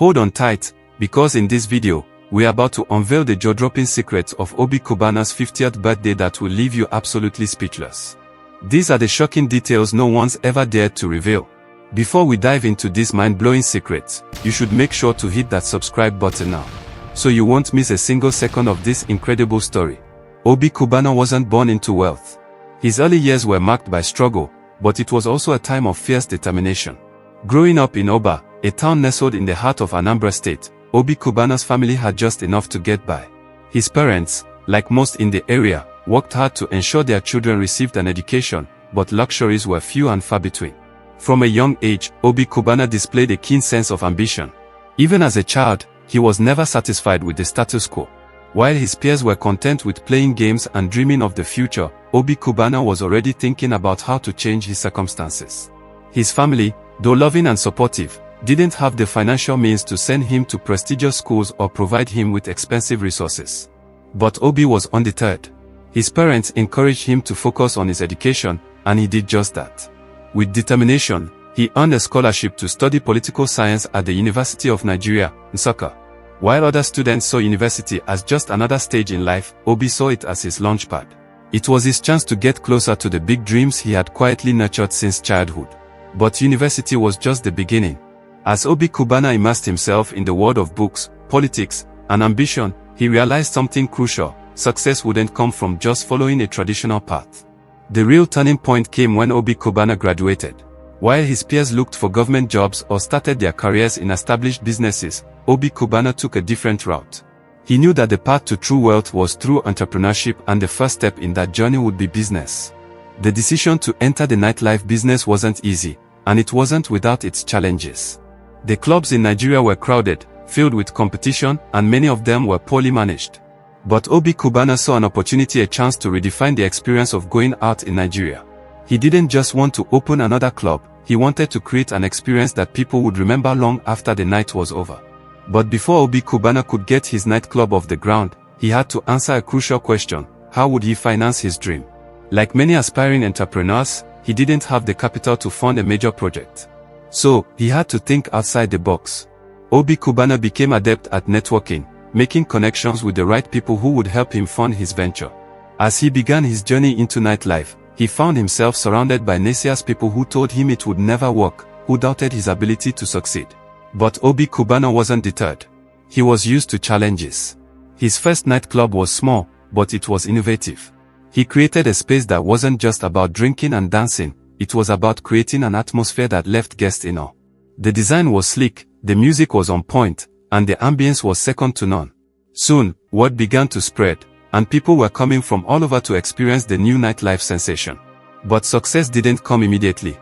Hold on tight, because in this video, we are about to unveil the jaw-dropping secrets of Obi Cubana's 50th birthday that will leave you absolutely speechless. These are the shocking details no one's ever dared to reveal. Before we dive into these mind-blowing secrets, you should make sure to hit that subscribe button now, so you won't miss a single second of this incredible story. Obi Cubana wasn't born into wealth. His early years were marked by struggle, but it was also a time of fierce determination. Growing up in Oba, a town nestled in the heart of Anambra State, Obi Cubana's family had just enough to get by. His parents, like most in the area, worked hard to ensure their children received an education, but luxuries were few and far between. From a young age, Obi Cubana displayed a keen sense of ambition. Even as a child, he was never satisfied with the status quo. While his peers were content with playing games and dreaming of the future, Obi Cubana was already thinking about how to change his circumstances. His family, though loving and supportive, didn't have the financial means to send him to prestigious schools or provide him with expensive resources. But Obi was undeterred. His parents encouraged him to focus on his education, and he did just that. With determination, he earned a scholarship to study political science at the University of Nigeria, Nsukka. While other students saw university as just another stage in life, Obi saw it as his launchpad. It was his chance to get closer to the big dreams he had quietly nurtured since childhood. But university was just the beginning. As Obi Cubana immersed himself in the world of books, politics, and ambition, he realized something crucial: success wouldn't come from just following a traditional path. The real turning point came when Obi Cubana graduated. While his peers looked for government jobs or started their careers in established businesses, Obi Cubana took a different route. He knew that the path to true wealth was through entrepreneurship, and the first step in that journey would be business. The decision to enter the nightlife business wasn't easy, and it wasn't without its challenges. The clubs in Nigeria were crowded, filled with competition, and many of them were poorly managed. But Obi Cubana saw an opportunity, a chance to redefine the experience of going out in Nigeria. He didn't just want to open another club, he wanted to create an experience that people would remember long after the night was over. But before Obi Cubana could get his nightclub off the ground, he had to answer a crucial question: how would he finance his dream? Like many aspiring entrepreneurs, he didn't have the capital to fund a major project. So, he had to think outside the box. Obi Cubana became adept at networking, making connections with the right people who would help him fund his venture. As he began his journey into nightlife, he found himself surrounded by naysayers, people who told him it would never work, who doubted his ability to succeed. But Obi Cubana wasn't deterred. He was used to challenges. His first nightclub was small, but it was innovative. He created a space that wasn't just about drinking and dancing, it was about creating an atmosphere that left guests in awe. The design was sleek, the music was on point, and the ambience was second to none. Soon, word began to spread, and people were coming from all over to experience the new nightlife sensation. But success didn't come immediately.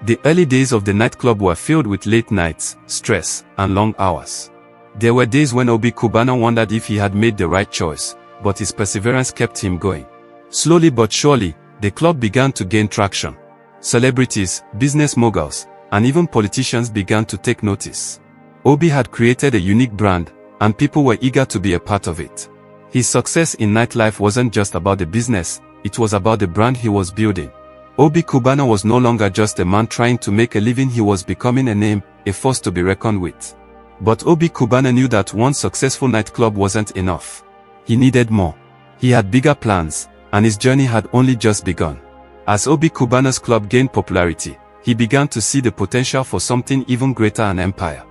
The early days of the nightclub were filled with late nights, stress, and long hours. There were days when Obi Cubana wondered if he had made the right choice, but his perseverance kept him going. Slowly but surely, the club began to gain traction. Celebrities, business moguls, and even politicians began to take notice. Obi had created a unique brand, and people were eager to be a part of it. His success in nightlife wasn't just about the business, it was about the brand he was building. Obi Cubana was no longer just a man trying to make a living, he was becoming a name, a force to be reckoned with. But Obi Cubana knew that one successful nightclub wasn't enough. He needed more. He had bigger plans, and his journey had only just begun. As Obi Cubana's club gained popularity, he began to see the potential for something even greater: an empire.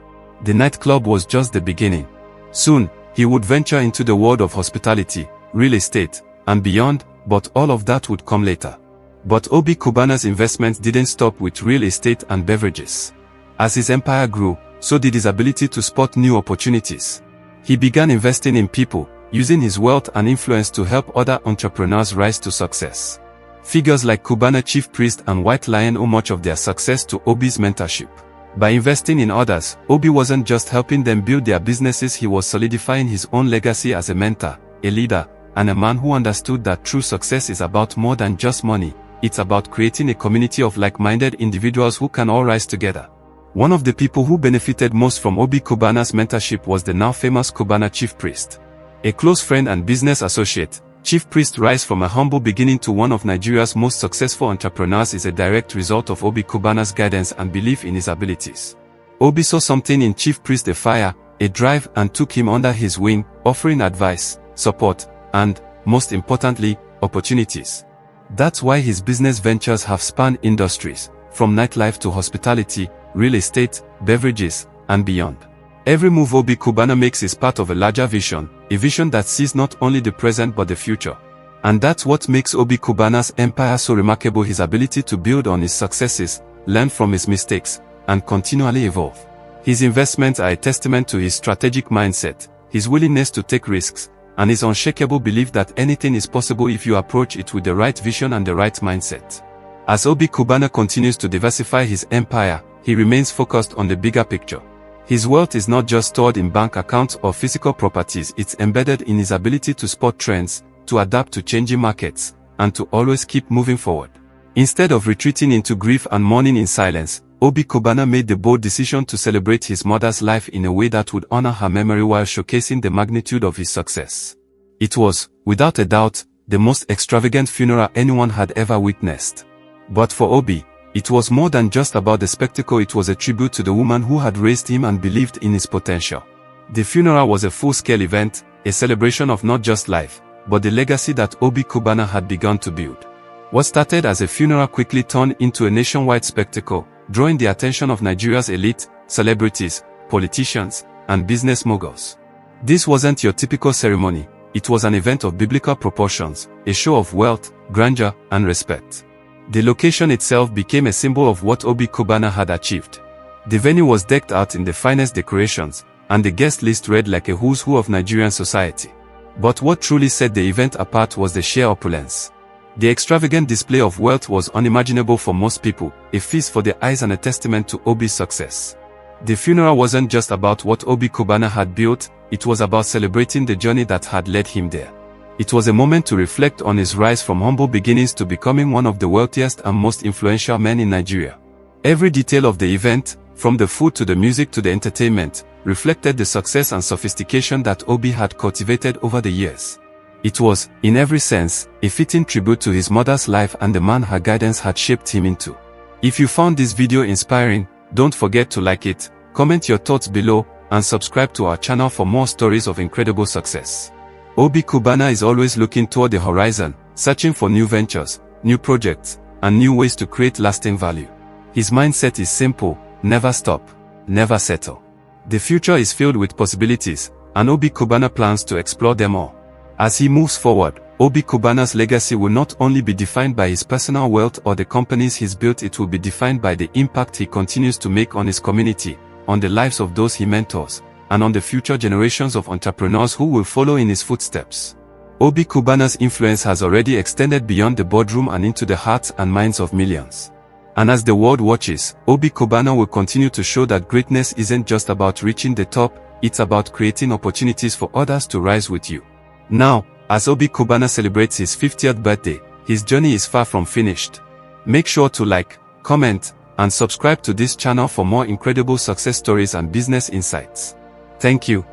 The nightclub was just the beginning. Soon, he would venture into the world of hospitality, real estate, and beyond, but all of that would come later. But Obi Cubana's investments didn't stop with real estate and beverages. As his empire grew, so did his ability to spot new opportunities. He began investing in people, using his wealth and influence to help other entrepreneurs rise to success. Figures like Cubana Chief Priest and White Lion owe much of their success to Obi's mentorship. By investing in others, Obi wasn't just helping them build their businesses, he was solidifying his own legacy as a mentor, a leader, and a man who understood that true success is about more than just money. It's about creating a community of like-minded individuals who can all rise together. One of the people who benefited most from Obi Cubana's mentorship was the now famous Cubana Chief Priest. A close friend and business associate, Chief Priest rise from a humble beginning to one of Nigeria's most successful entrepreneurs is a direct result of Obi Cubana's guidance and belief in his abilities. Obi saw something in Chief Priest, a fire, a drive, and took him under his wing, offering advice, support, and, most importantly, opportunities. That's why his business ventures have spanned industries, from nightlife to hospitality, real estate, beverages, and beyond. Every move Obi Cubana makes is part of a larger vision, a vision that sees not only the present but the future. And that's what makes Obi Cubana's empire so remarkable: his ability to build on his successes, learn from his mistakes, and continually evolve. His investments are a testament to his strategic mindset, his willingness to take risks, and his unshakable belief that anything is possible if you approach it with the right vision and the right mindset. As Obi Cubana continues to diversify his empire, he remains focused on the bigger picture. His wealth is not just stored in bank accounts or physical properties, it's embedded in his ability to spot trends, to adapt to changing markets, and to always keep moving forward. Instead of retreating into grief and mourning in silence, Obi Cubana made the bold decision to celebrate his mother's life in a way that would honor her memory while showcasing the magnitude of his success. It was, without a doubt, the most extravagant funeral anyone had ever witnessed. But for Obi, it was more than just about the spectacle. It was a tribute to the woman who had raised him and believed in his potential. The funeral was a full-scale event, a celebration of not just life, but the legacy that Obi Cubana had begun to build. What started as a funeral quickly turned into a nationwide spectacle, drawing the attention of Nigeria's elite, celebrities, politicians, and business moguls. This wasn't your typical ceremony, it was an event of biblical proportions, a show of wealth, grandeur, and respect. The location itself became a symbol of what Obi Cubana had achieved. The venue was decked out in the finest decorations, and the guest list read like a who's who of Nigerian society. But what truly set the event apart was the sheer opulence. The extravagant display of wealth was unimaginable for most people, a feast for the eyes and a testament to Obi's success. The funeral wasn't just about what Obi Cubana had built, it was about celebrating the journey that had led him there. It was a moment to reflect on his rise from humble beginnings to becoming one of the wealthiest and most influential men in Nigeria. Every detail of the event, from the food to the music to the entertainment, reflected the success and sophistication that Obi had cultivated over the years. It was, in every sense, a fitting tribute to his mother's life and the man her guidance had shaped him into. If you found this video inspiring, don't forget to like it, comment your thoughts below, and subscribe to our channel for more stories of incredible success. Obi Cubana is always looking toward the horizon, searching for new ventures, new projects, and new ways to create lasting value. His mindset is simple: never stop, never settle. The future is filled with possibilities, and Obi Cubana plans to explore them all. As he moves forward, Obi Cubana's legacy will not only be defined by his personal wealth or the companies he's built, it will be defined by the impact he continues to make on his community, on the lives of those he mentors, and on the future generations of entrepreneurs who will follow in his footsteps. Obi Cubana's influence has already extended beyond the boardroom and into the hearts and minds of millions. And as the world watches, Obi Cubana will continue to show that greatness isn't just about reaching the top, it's about creating opportunities for others to rise with you. Now, as Obi Cubana celebrates his 50th birthday, his journey is far from finished. Make sure to like, comment, and subscribe to this channel for more incredible success stories and business insights. Thank you.